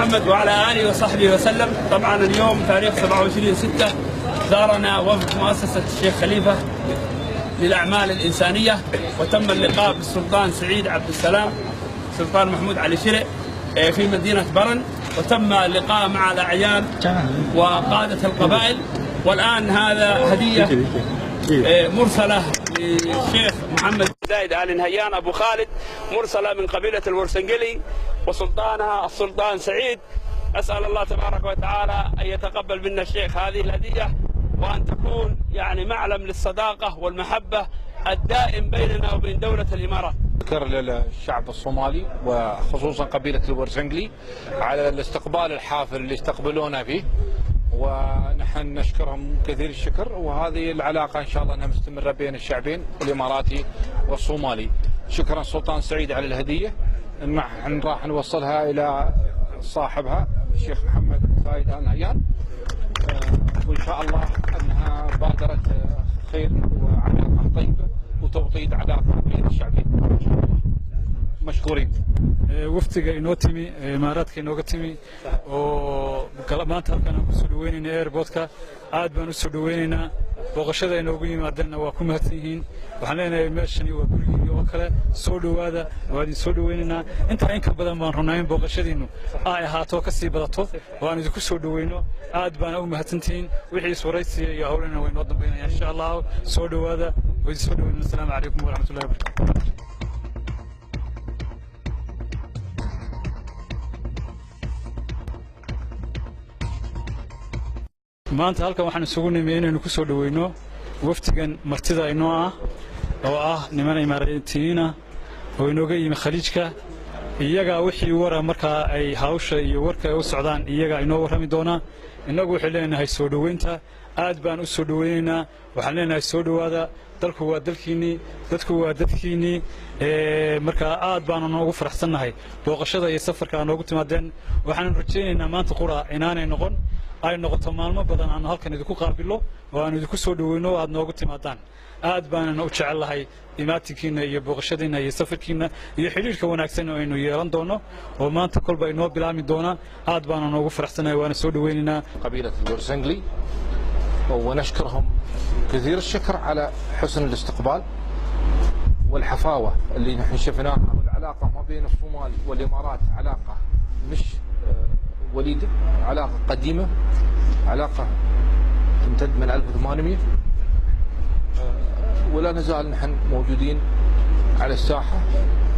محمد وعلى آله وصحبه وسلم. طبعا اليوم تاريخ 27/6 زارنا وفد مؤسسة الشيخ خليفة للأعمال الإنسانية، وتم اللقاء بالسلطان سعيد عبد السلام سلطان محمود علي شرع في مدينة برن، وتم اللقاء مع الأعيان وقادة القبائل. والآن هذا هدية مرسلة للشيخ محمد زايد آل نهيان أبو خالد، مرسلة من قبيلة الورسنجلي وسلطانها السلطان سعيد. أسأل الله تبارك وتعالى أن يتقبل منا الشيخ هذه الهدية، وأن تكون يعني معلم للصداقة والمحبة الدائم بيننا وبين دولة الإمارات. شكر للشعب الصومالي وخصوصا قبيلة الورسنجلي على الاستقبال الحافل اللي استقبلونا فيه، ونحن نشكرهم كثير الشكر. وهذه العلاقة إن شاء الله أنها مستمرة بين الشعبين الإماراتي والصومالي. شكرا سلطان سعيد على الهدية، نحن راح نوصلها إلى صاحبها الشيخ محمد زايد آل نهيان، وإن شاء الله أنها بادرة خير وعلاقة طيبة وتوطيد علاقة بين الشعبين إن شاء الله. مشكورين. waftiga inoo timi imaaraadka inooga timi oo maanta halkan aan kusoo dhaweynaynaa airportka, aad baan usoo dhaweynaynaa. booqashada inoogu yimaadeenna waa ku mahadsan yihiin. waxaan leenahay meeshani waa gurigii oo kale, soo dhawaada, waa idin soo dhaweynaynaa. intaa in ka badan baan rabnaa in booqashadiinu ay ahaato ka sii badato, oo aan idinku soo dhaweyno. aad baana u mahadsantihiin. wixii iswaraysiya iyo howlana way noo dambeynayaan insha allah. soo dhawaada, waa idin soo dhaweynaa. asalaamu calaykum waraxmatullahi wabarakatu. maanta halkan waxaan isugu nimi inaynu ku soo dhaweyno waftigan martida inoo ah, oo ah niman imaaraatiyiina oo inooga yimi khaliijka. iyaga wixii wara markaa ay hawsha iyo warka ay u socdaan iyaga inoo warrami doonaa. innagu waxay leenahay soo dhaweynta, aad baan u soo dhaweynaynaa. waxaan leenahay soo dhawaada, dalku waa dalkiinnii, dadku waa dadkiinnii. markaa aad baanu noogu faraxsannahay booqashada iyo safarka aan noogu timaadeen. waxaanu rajaynaynaa maanta qura inaanay noqon, ay noqoto maalmo badan aanu halkan idinku qaabillo oo aanu idinku soo dhaweyno oo aad noogu timaadaan. aad baanana u jecellahay imaatinkiina iyo booqashadiina iyo safarkiina iyo xidhiirka wanaagsan oo aynu yeelan doono oo maanta kolba inoo bilaami doona. aad baana noogu faraxsanahay, waana soo dhaweynaynaa. قبيلة الورسنجلي ونشكرهم كثير الشكر على حسن الاستقبال والحفاوة اللي نحن شفناها. والعلاقة ما بين الصومال والإمارات علاقة مش وليدة، علاقة قديمة، علاقة تمتد من 1800، ولا نزال نحن موجودين على الساحة.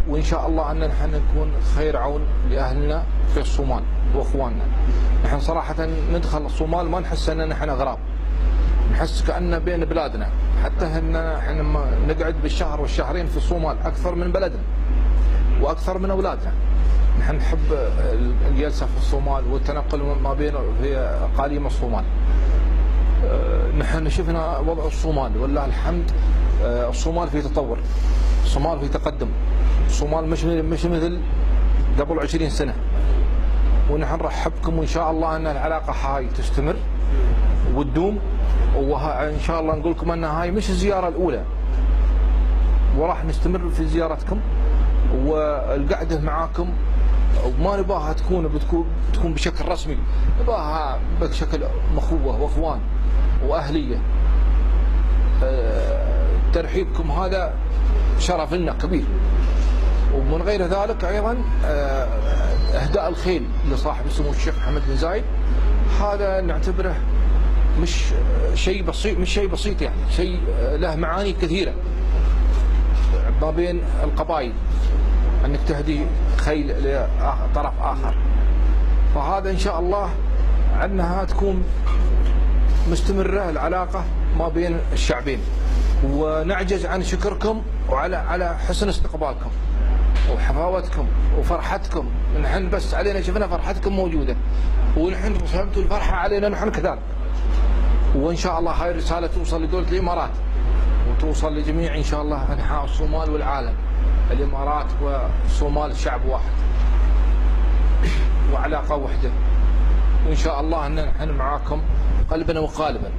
وإن شاء الله أن نحن نكون خير عون لأهلنا في الصومال وأخواننا. نحن صراحة ندخل الصومال ما نحس أننا نحن أغراب، نحس كأننا بين بلادنا. حتى أننا نقعد بالشهر والشهرين في الصومال أكثر من بلدنا وأكثر من أولادنا. نحن نحب الجلسة في الصومال والتنقل ما بين في أقاليم الصومال. نحن شفنا وضع الصومال والله الحمد. الصومال في تطور، الصومال في تقدم، الصومال مش مثل قبل 20 سنة. ونحن نرحبكم، وإن شاء الله أن العلاقة هاي تستمر وتدوم. وإن شاء الله نقول لكم أن هاي مش الزيارة الأولى، وراح نستمر في زيارتكم والقعدة معاكم. وما نباها تكون بشكل رسمي، نباها بشكل مخوة واخوان واهليه. ترحيبكم هذا شرف لنا كبير. ومن غير ذلك ايضا اهداء الخيل لصاحب السمو الشيخ محمد بن زايد، هذا نعتبره مش شيء بسيط، يعني شيء له معاني كثيره ما بين القبائل، انك تهدي خيل لطرف اخر. فهذا ان شاء الله انها تكون مستمره العلاقه ما بين الشعبين. ونعجز عن شكركم على حسن استقبالكم وحفاوتكم وفرحتكم. نحن بس علينا شفنا فرحتكم موجوده، ونحن فهمتوا الفرحه علينا نحن كذلك. وان شاء الله هاي الرساله توصل لدوله الامارات وتوصل لجميع ان شاء الله انحاء الصومال والعالم. الامارات والصومال شعب واحد وعلاقه واحده، وان شاء الله ان نحن معاكم قلبا وقالبا.